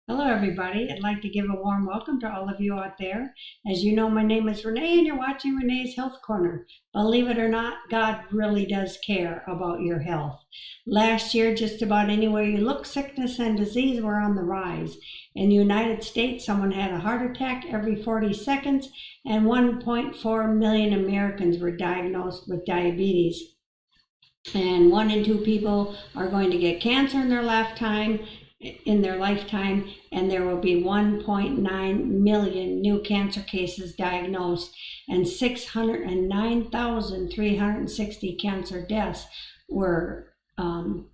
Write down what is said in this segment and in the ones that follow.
Hello, everybody. I'd like to give a warm welcome to all of you out there. As you know, my name is Renee, and you're watching Renee's Health Corner. Believe it or not, God really does care about your health. Last year, just about anywhere you look, sickness and disease were on the rise. In the United States, someone had a heart attack every 40 seconds, and 1.4 million Americans were diagnosed with diabetes. And 1 in 2 people are going to get cancer in their lifetime, and there will be 1.9 million new cancer cases diagnosed, and 609,360 cancer deaths were in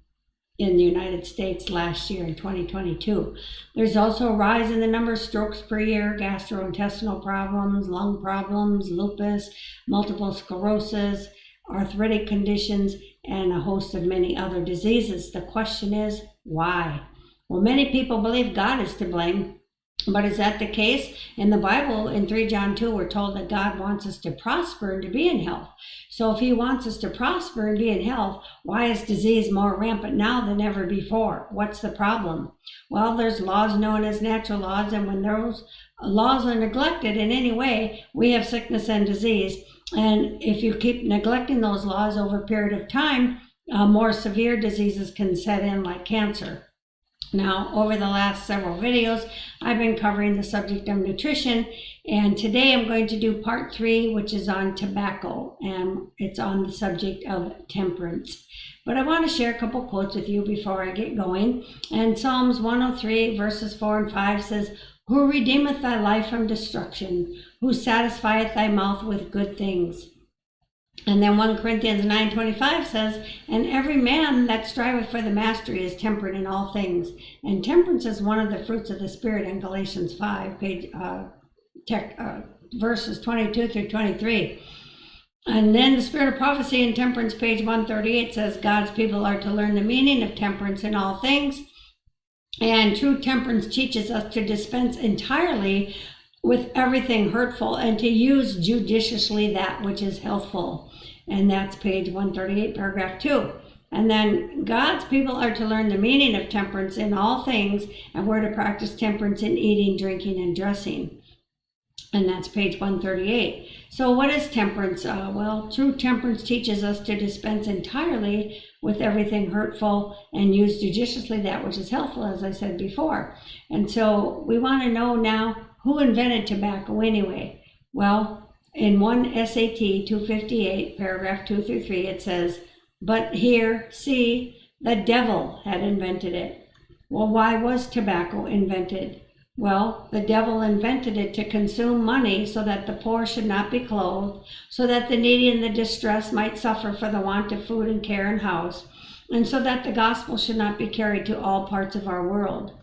the United States last year in 2022. There's also a rise in the number of strokes per year, gastrointestinal problems, lung problems, lupus, multiple sclerosis, arthritic conditions, and a host of many other diseases. The question is, why? Well, many people believe God is to blame, but is that the case? In the Bible, in 3 John 2, we're told that God wants us to prosper and to be in health. So if he wants us to prosper and be in health, why is disease more rampant now than ever before? What's the problem? Well, there's laws known as natural laws, and when those laws are neglected in any way, we have sickness and disease. And if you keep neglecting those laws over a period of time, more severe diseases can set in, like cancer. Now, over the last several videos, I've been covering the subject of nutrition, and today I'm going to do part 3, which is on tobacco, and it's on the subject of temperance. But I want to share a couple quotes with you before I get going. And Psalms 103, verses 4 and 5 says, "Who redeemeth thy life from destruction? Who satisfieth thy mouth with good things?" And then 1 Corinthians 9:25 says, "And every man that striveth for the mastery is temperate in all things." And temperance is one of the fruits of the Spirit in Galatians 5, verses 22 through 23. And then the Spirit of Prophecy in Temperance, page 138, says, "God's people are to learn the meaning of temperance in all things. And true temperance teaches us to dispense entirely with everything hurtful and to use judiciously that which is healthful." And that's page 138, paragraph 2. And then God's people are to learn the meaning of temperance in all things, and we're to practice temperance in eating, drinking, and dressing. And that's page 138. So what is temperance? Well, true temperance teaches us to dispense entirely with everything hurtful and use judiciously that which is helpful, as I said before. And so we want to know now, who invented tobacco anyway? Well, in 1 SAT 258, paragraph 2 through 3, it says, "But here, see, the devil had invented it." Well, why was tobacco invented? Well, the devil invented it to consume money so that the poor should not be clothed, so that the needy and the distressed might suffer for the want of food and care and house, and so that the gospel should not be carried to all parts of our world.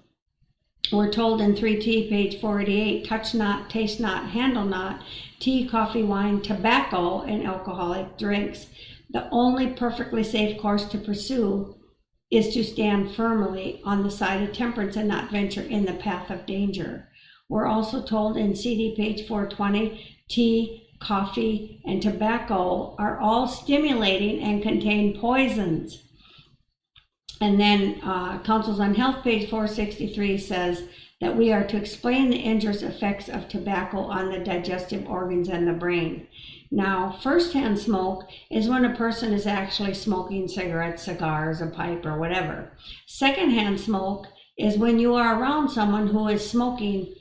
We're told in 3T, page 488, "Touch not, taste not, handle not tea, coffee, wine, tobacco, and alcoholic drinks." The only perfectly safe course to pursue is to stand firmly on the side of temperance and not venture in the path of danger. We're also told in CD, page 420, tea, coffee, and tobacco are all stimulating and contain poisons. And then Counsels on Health, page 463, says that we are to explain the injurious effects of tobacco on the digestive organs and the brain. Now, firsthand smoke is when a person is actually smoking cigarettes, cigars, a pipe, or whatever. Secondhand smoke is when you are around someone who is smoking.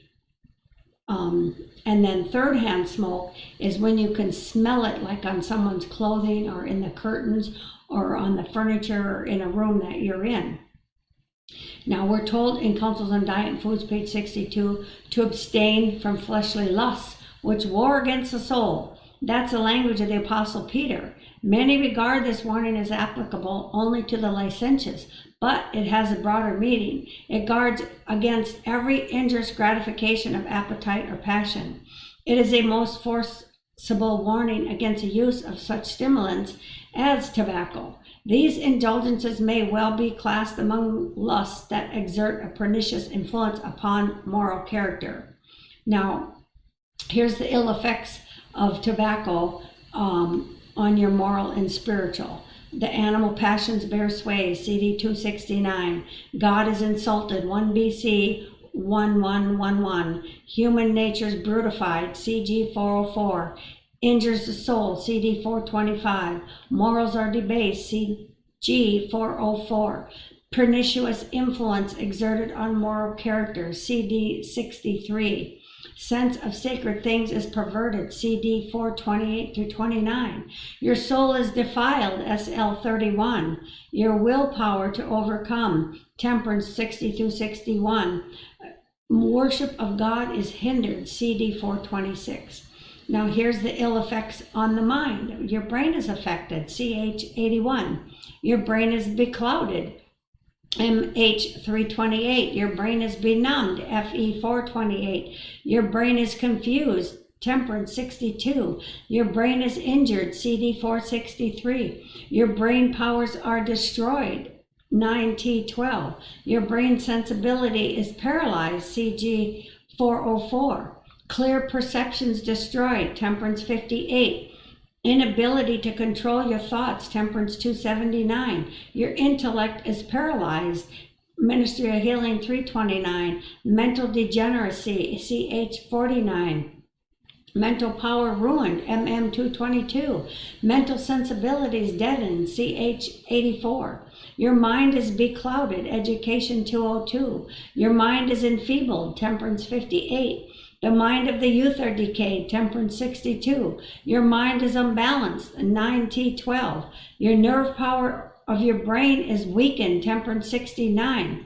And then third-hand smoke is when you can smell it, like on someone's clothing or in the curtains or on the furniture or in a room that you're in. Now, we're told in Counsels on Diet and Foods, page 62, to abstain from fleshly lusts, which war against the soul. That's the language of the Apostle Peter. Many regard this warning as applicable only to the licentious, but it has a broader meaning. It guards against every injurious gratification of appetite or passion. It is a most forcible warning against the use of such stimulants as tobacco. These indulgences may well be classed among lusts that exert a pernicious influence upon moral character. Now, here's the ill effects of tobacco on your moral and spiritual. The animal passions bear sway, CD 269. God is insulted, 1 BC 1111. Human nature's brutified, CG 404. Injures the soul, CD 425. Morals are debased, CG 404. Pernicious influence exerted on moral character, CD 63. Sense of sacred things is perverted, CD 428 through 29. Your soul is defiled, SL 31. Your willpower to overcome, Temperance 60 through 61. Worship of God is hindered, CD 426. Now here's the ill effects on the mind. Your brain is affected, CH 81. Your brain is beclouded, MH 328. Your brain is benumbed, FE 428. Your brain is confused, Temperance 62. Your brain is injured, CD 463. Your brain powers are destroyed, 9T12. Your brain sensibility is paralyzed, CG 404. Clear perceptions destroyed, Temperance 58. Inability to control your thoughts, Temperance 279. Your intellect is paralyzed, Ministry of Healing 329. Mental degeneracy, CH 49. Mental power ruined, MM 222. Mental sensibilities deadened, CH 84. Your mind is beclouded, Education 202. Your mind is enfeebled, Temperance 58. The mind of the youth are decayed, Temperance 62. Your mind is unbalanced, 9T12. Your nerve power of your brain is weakened, Temperance 69.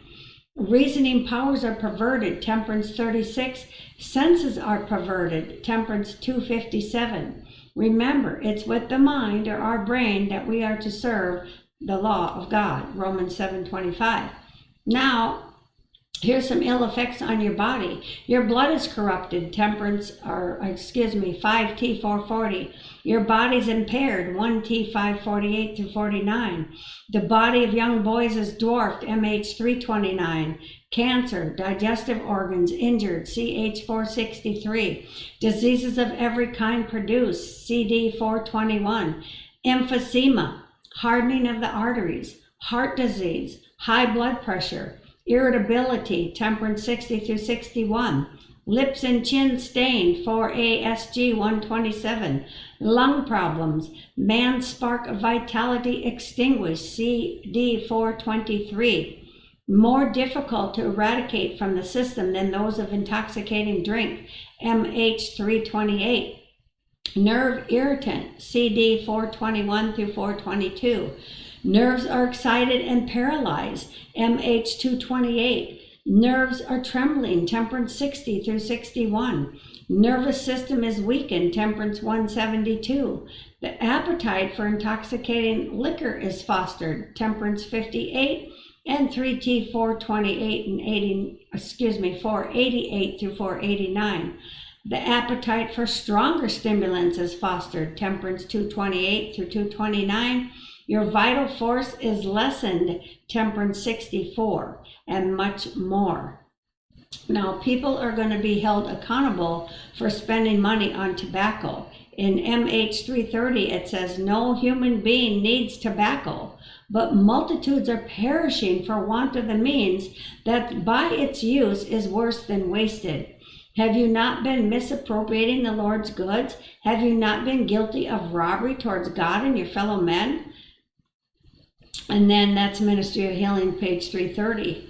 Reasoning powers are perverted, Temperance 36. Senses are perverted, Temperance 257. Remember, it's with the mind or our brain that we are to serve the law of God, Romans 7:25. Now, here's some ill effects on your body. Your blood is corrupted, 5T440. Your body's impaired, 1T548 through 49. The body of young boys is dwarfed, MH 329. Cancer, digestive organs injured, CH 463. Diseases of every kind produced, CD 421. Emphysema, hardening of the arteries, heart disease, high blood pressure, irritability, Temperance 60 through 61. Lips and chin stained, 4ASG 127. Lung problems, man's spark of vitality extinguished, CD 423. More difficult to eradicate from the system than those of intoxicating drink, MH 328. Nerve irritant, CD 421 through 422. Nerves are excited and paralyzed, MH 228. Nerves are trembling, Temperance 60 through 61. Nervous system is weakened, Temperance 172. The appetite for intoxicating liquor is fostered, Temperance 58 and 3T 428 and 488 through 489. The appetite for stronger stimulants is fostered, Temperance 228 through 229. Your vital force is lessened, Temperance 64, and much more. Now, people are going to be held accountable for spending money on tobacco. In MH 330, it says, no human being needs tobacco, but multitudes are perishing for want of the means that by its use is worse than wasted. Have you not been misappropriating the Lord's goods? Have you not been guilty of robbery towards God and your fellow men? And then that's Ministry of Healing, page 330.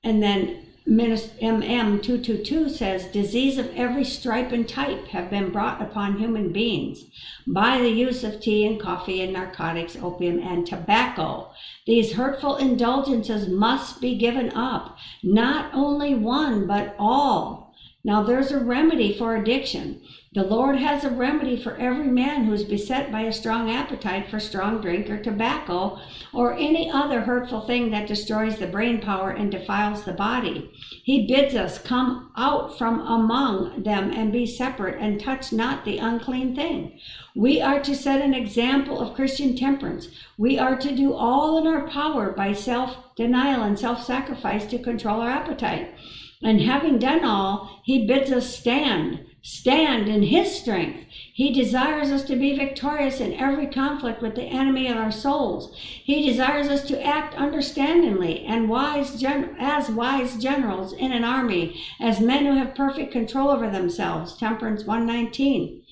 And then MM 222 says, disease of every stripe and type have been brought upon human beings by the use of tea and coffee and narcotics, opium and tobacco. These hurtful indulgences must be given up, not only one, but all. Now there's a remedy for addiction. The Lord has a remedy for every man who is beset by a strong appetite for strong drink or tobacco or any other hurtful thing that destroys the brain power and defiles the body. He bids us come out from among them and be separate and touch not the unclean thing. We are to set an example of Christian temperance. We are to do all in our power by self-denial and self-sacrifice to control our appetite. And having done all, he bids us stand in his strength. He desires us to be victorious in every conflict with the enemy of our souls. He desires us to act understandingly and as wise generals in an army, as men who have perfect control over themselves. Temperance 1:19.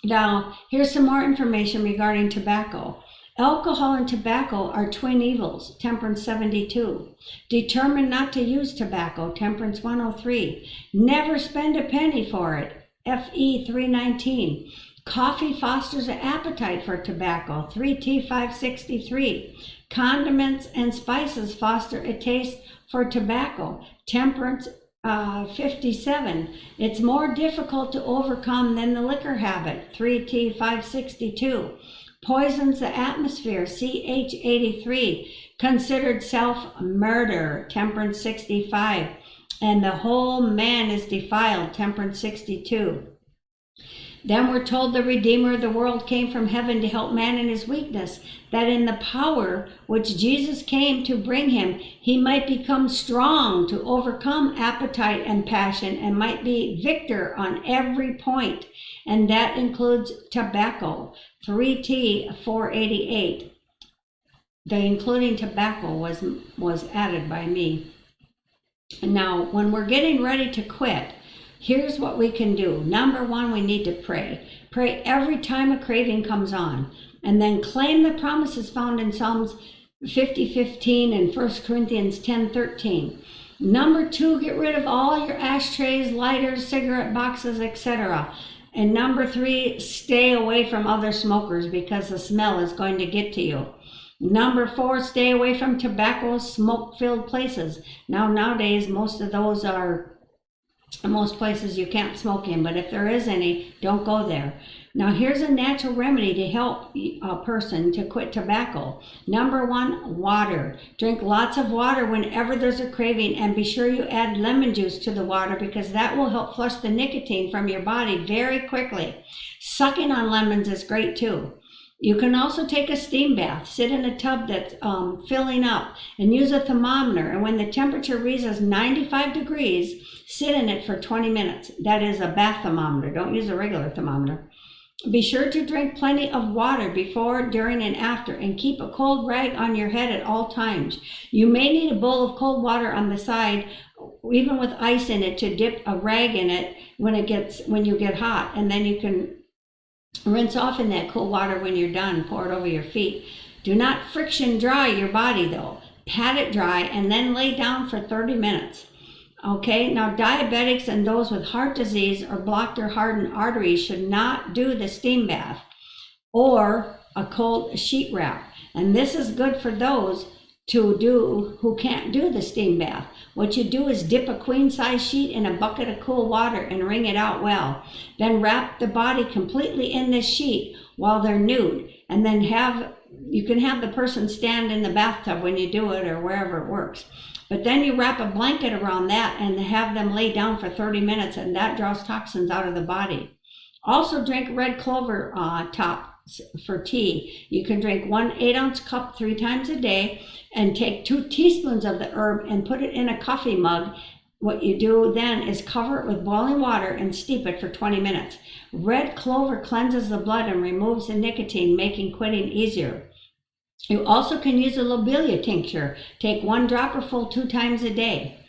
Now, here's some more information regarding tobacco. Alcohol and tobacco are twin evils. Temperance 72. Determined not to use tobacco. Temperance 103. Never spend a penny for it. FE 319. Coffee fosters an appetite for tobacco. 3T 563. Condiments and spices foster a taste for tobacco. Temperance 57. It's more difficult to overcome than the liquor habit. 3T 562. Poisons the atmosphere. CH 83. Considered self-murder. Temperance 65. And the whole man is defiled. Temperance 62. Then we're told the Redeemer of the world came from heaven to help man in his weakness, that in the power which Jesus came to bring him, he might become strong to overcome appetite and passion and might be victor on every point. And that includes tobacco. 3T 488. The including tobacco was added by me. Now, when we're getting ready to quit, here's what we can do. Number one, we need to pray. Pray every time a craving comes on. And then claim the promises found in Psalms 50:15 and 1 Corinthians 10:13. Number two, get rid of all your ashtrays, lighters, cigarette boxes, etc. And number three, stay away from other smokers because the smell is going to get to you. Number four, stay away from tobacco smoke-filled places. Nowadays, most places you can't smoke in, but if there is any, don't go there. Now, here's a natural remedy to help a person to quit tobacco. Number one, water. Drink lots of water whenever there's a craving, and be sure you add lemon juice to the water because that will help flush the nicotine from your body very quickly. Sucking on lemons is great too. You can also take a steam bath. Sit in a tub that's filling up and use a thermometer. And when the temperature reaches 95 degrees, sit in it for 20 minutes. That is a bath thermometer. Don't use a regular thermometer. Be sure to drink plenty of water before, during, and after, and keep a cold rag on your head at all times. You may need a bowl of cold water on the side, even with ice in it, to dip a rag in it when you get hot, and then you can rinse off in that cool water when you're done. Pour it over your feet. Do not friction dry your body though. Pat it dry and then lay down for 30 minutes. Okay, now diabetics and those with heart disease or blocked or hardened arteries should not do the steam bath or a cold sheet wrap. And this is good for those who can't do the steam bath. What you do is dip a queen size sheet in a bucket of cool water and wring it out well. Then wrap the body completely in this sheet while they're nude. And then you can have the person stand in the bathtub when you do it or wherever it works. But then you wrap a blanket around that and have them lay down for 30 minutes, and that draws toxins out of the body. Also drink red clover tops for tea. You can drink 1 8-ounce cup 3 times a day and take 2 teaspoons of the herb and put it in a coffee mug. What you do then is cover it with boiling water and steep it for 20 minutes. Red clover cleanses the blood and removes the nicotine, making quitting easier. You also can use a lobelia tincture. Take 1 dropper full 2 times a day.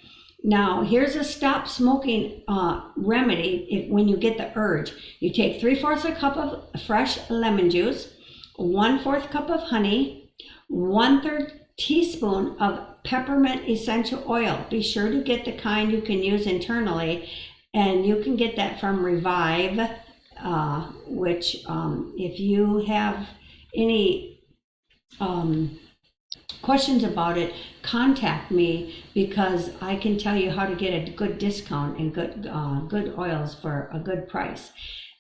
Now, here's a stop smoking remedy when you get the urge. You take 3/4 a cup of fresh lemon juice, 1/4 cup of honey, 1/3 teaspoon of peppermint essential oil. Be sure to get the kind you can use internally, and you can get that from Revive, which if you have any questions about it, contact me because I can tell you how to get a good discount and good oils for a good price.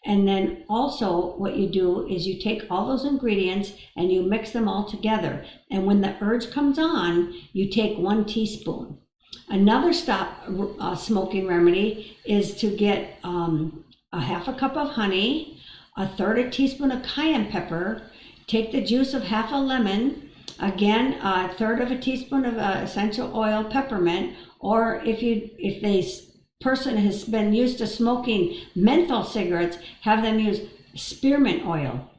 And then also what you do is you take all those ingredients and you mix them all together. And when the urge comes on, you take 1 teaspoon. Another stop smoking remedy is to get a 1/2 cup of honey, 1/3 teaspoon of cayenne pepper, take the juice of 1/2 lemon, again, 1/3 teaspoon of essential oil, peppermint, Or if the person has been used to smoking menthol cigarettes, have them use spearmint oil.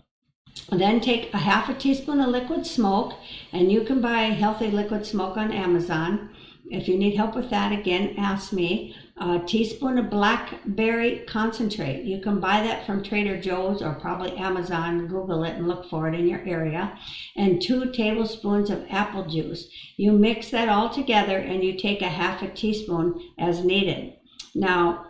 Then take a half a teaspoon of liquid smoke, and you can buy healthy liquid smoke on Amazon. If you need help with that, again, ask me. A teaspoon of blackberry concentrate. You can buy that from Trader Joe's or probably Amazon. Google it and look for it in your area. And 2 tablespoons of apple juice. You mix that all together and you take a half a teaspoon as needed. Now,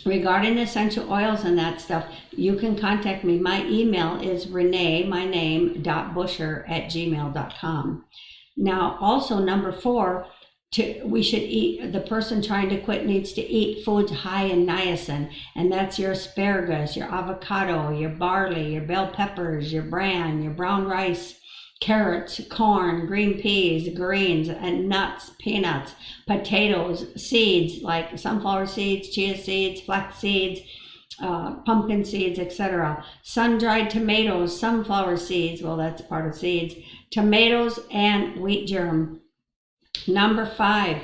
regarding essential oils and that stuff, you can contact me. My email is Renee, my name, .busher@gmail.com. Now, also number 4, we should eat, the person trying to quit needs to eat foods high in niacin, and that's your asparagus, your avocado, your barley, your bell peppers, your bran, your brown rice, carrots, corn, green peas, greens, and nuts, peanuts, potatoes, seeds like sunflower seeds, chia seeds, flax seeds, pumpkin seeds, etc. Sun-dried tomatoes, sunflower seeds, well, that's part of seeds, tomatoes, and wheat germ. Number 5,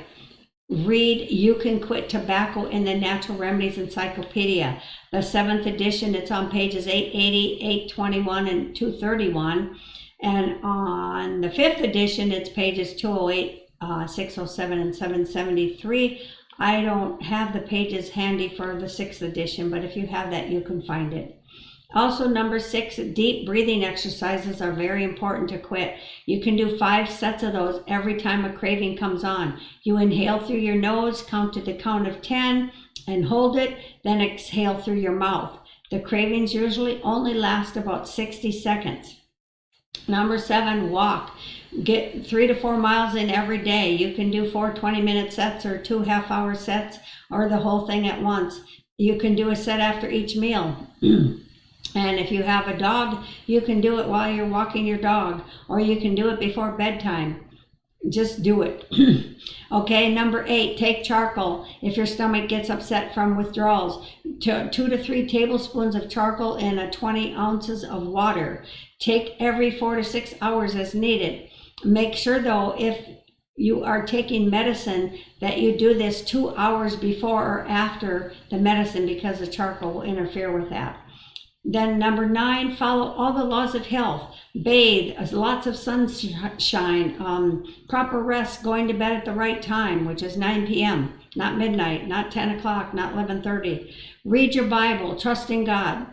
read You Can Quit Tobacco in the Natural Remedies Encyclopedia. The 7th edition, it's on pages 880, 821, and 231. And on the 5th edition, it's pages 208, 607, and 773. I don't have the pages handy for the 6th edition, but if you have that, you can find it. Also, number 6, deep breathing exercises are very important to quit. You can do 5 sets of those every time a craving comes on. You inhale through your nose, count to the count of 10, and hold it, then exhale through your mouth. The cravings usually only last about 60 seconds. Number 7, walk. Get 3 to 4 miles in every day. You can do 4 20-minute sets or 2 half-hour sets or the whole thing at once. You can do a set after each meal. And if you have a dog, you can do it while you're walking your dog, or you can do it before bedtime. Just do it. Okay, number 8, take charcoal. If your stomach gets upset from withdrawals, 2 to 3 tablespoons of charcoal in 20 ounces of water. Take every 4 to 6 hours as needed. Make sure though, if you are taking medicine, that you do this 2 hours before or after the medicine, because the charcoal will interfere with that. Then number 9, follow all the laws of health. Bathe, lots of sunshine, proper rest, going to bed at the right time, which is 9 p.m., not midnight, not 10 o'clock, not 11:30. Read your Bible, trust in God.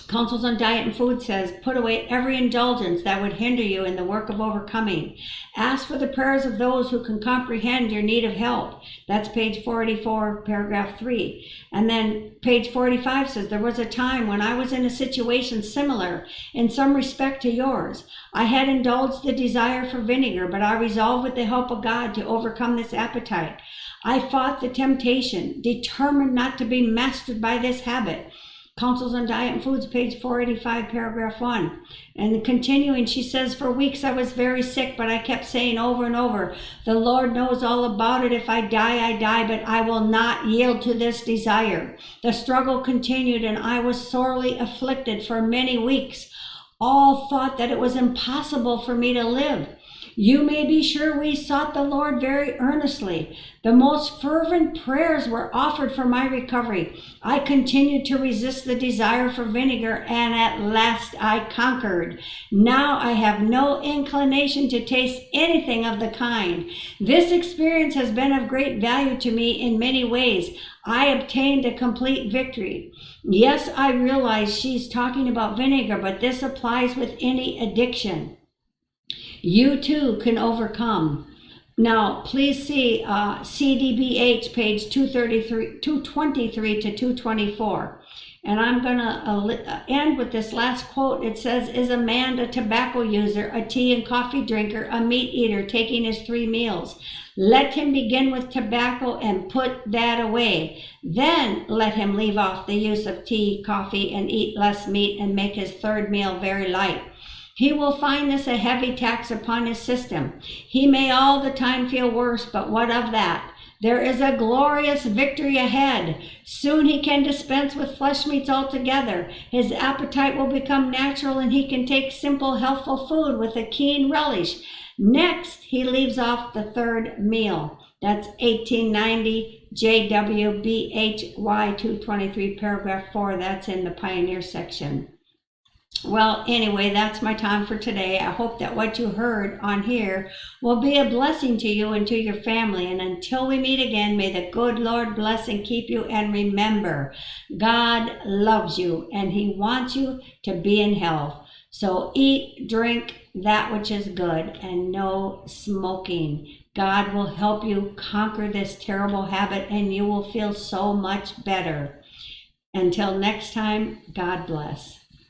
Councils on Diet and Food says, put away every indulgence that would hinder you in the work of overcoming. Ask for the prayers of those who can comprehend your need of help. That's page 484, paragraph 3. And then page 45 says, there was a time when I was in a situation similar in some respect to yours. I had indulged the desire for vinegar, but I resolved with the help of God to overcome this appetite. I fought the temptation, determined not to be mastered by this habit. Councils on Diet and Foods, page 485, paragraph 1. And continuing, she says, for weeks I was very sick, but I kept saying over and over, the Lord knows all about it. If I die, I die, but I will not yield to this desire. The struggle continued, and I was sorely afflicted for many weeks. All thought that it was impossible for me to live. You may be sure we sought the Lord very earnestly. The most fervent prayers were offered for my recovery. I continued to resist the desire for vinegar, and at last I conquered. Now I have no inclination to taste anything of the kind. This experience has been of great value to me in many ways. I obtained a complete victory. Yes, I realize she's talking about vinegar, but this applies with any addiction. You too can overcome. Now, please see CDBH page 223 to 224. And I'm going to end with this last quote. It says, is a man a tobacco user, a tea and coffee drinker, a meat eater, taking his 3 meals? Let him begin with tobacco and put that away. Then let him leave off the use of tea, coffee, and eat less meat and make his 3rd meal very light. He will find this a heavy tax upon his system. He may all the time feel worse, but what of that? There is a glorious victory ahead. Soon he can dispense with flesh meats altogether. His appetite will become natural, and he can take simple, healthful food with a keen relish. Next, he leaves off the 3rd meal. That's 1890 JWBHY 223, paragraph 4. That's in the Pioneer section. Well, anyway, that's my time for today. I hope that what you heard on here will be a blessing to you and to your family. And until we meet again, may the good Lord bless and keep you. And remember, God loves you and He wants you to be in health. So eat, drink that which is good, and no smoking. God will help you conquer this terrible habit, and you will feel so much better. Until next time, God bless.